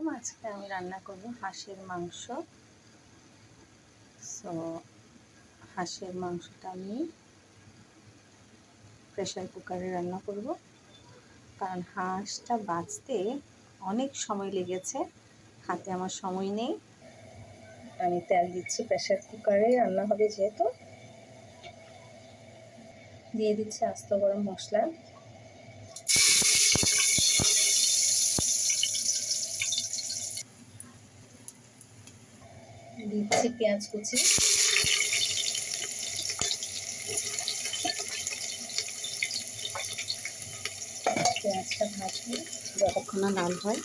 আলাইকুম। আজকে আমি রান্না করব হাঁসের মাংস। হাঁসের মাংসটা আমি প্রেসার কুকারে রান্না করব, কারণ হাঁসটা বাঁচতে অনেক সময় লেগেছে, হাতে আমার সময় নেই। আমি তেল দিচ্ছি, প্রেসার কুকারে রান্না হবে যেহেতু। দিয়ে দিচ্ছি আস্ত গরম মশলা, দিচ্ছি পেঁয়াজ কুচি, পেঁয়াজটা ভাজবো যতক্ষণ না লাল হয়।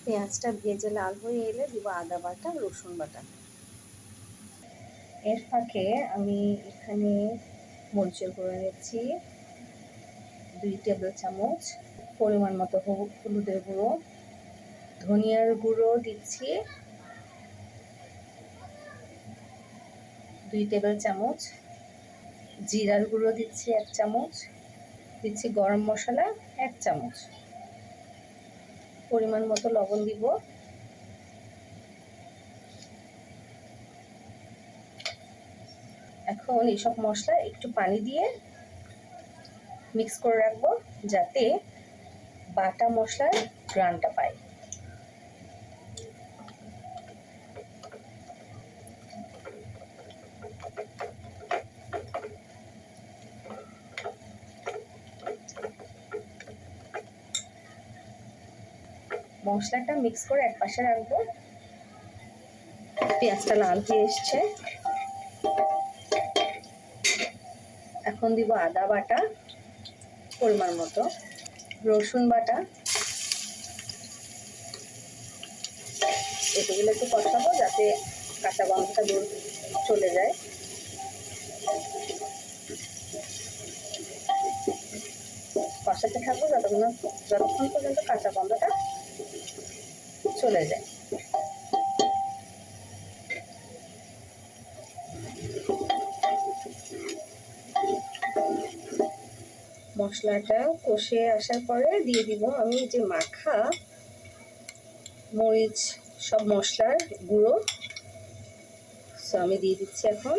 পেঁয়াজটা ভেজে লাল হয়ে এলে দিব আদা বাটা, রসুন বাটা। এর ফাঁকে আমি এখানে মরিচের গুঁড়ো নিচ্ছি 2 টেবিল চামচ, পরিমাণ মতো হলুদের গুঁড়ো, ধনিয়ার গুঁড়ো দিচ্ছি 2 টেবিল চামচ, জিরার গুঁড়ো দিচ্ছি 1 চামচ, দিচ্ছি গরম মশলা 1 চামচ, পরিমাণ মতো লবণ দিব। এখন এইসব মশলা একটু পানি দিয়ে মিক্স করে রাখবো, যাতে বাটা মশলার ঘ্রাণটা পায়। মশলাটা মিক্স করে এক পাশে রাখবো। পেঁয়াজটা লাল হয়ে এসছে, এখন দিব আদা বাটা পরিমাণ মতো, রসুন বাটা, এগুলো একটু কষাবো যাতে কাঁচা গন্ধটা দূর চলে যায়। কষাতে থাকবো যতক্ষণ পর্যন্ত কাঁচা গন্ধটা চলে যায়। মশলাটা কষে আসার পরে দিয়ে দিব আমি যে মাখা মরিচ সব মশলার গুঁড়ো, আমি দিয়ে দিচ্ছি এখন।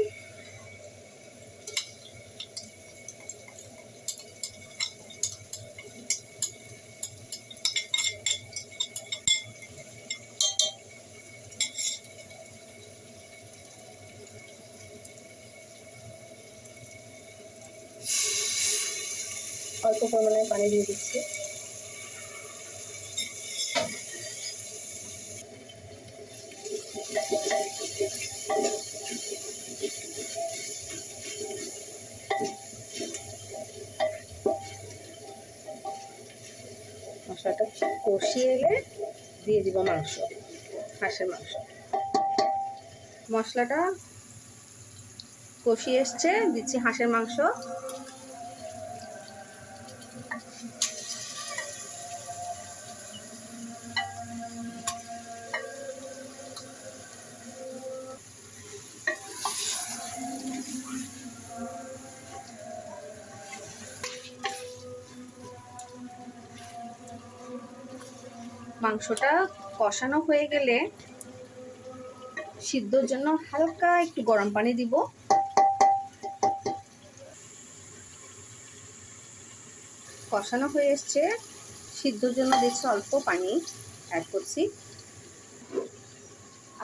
অল্প পরিমাণে পানি দিয়ে দিচ্ছি। মশলাটা কষিয়ে এলে দিয়ে দিব মাংস, হাঁসের মাংস। মশলাটা কষিয়ে এসছে, দিচ্ছি হাঁসের মাংস। মাংসটা কষানো হয়ে গেলে সিদ্ধর জন্য হালকা একটু গরম পানি দিব। কষানো হয়ে এসছে, সিদ্ধর জন্য দিচ্ছি অল্প পানি অ্যাড করছি।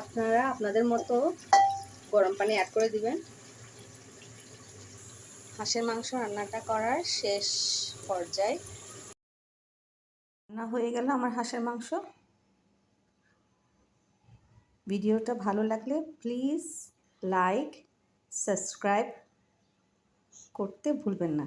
আপনারা আপনাদের মতো গরম পানি অ্যাড করে দিবেন। হাঁসের মাংস রান্নাটা করার শেষ পর্যায়ে রান্না হয়ে গেল আমার হাঁসের মাংস। ভিডিওটা ভালো লাগলে প্লিজ লাইক, সাবস্ক্রাইব করতে ভুলবেন না।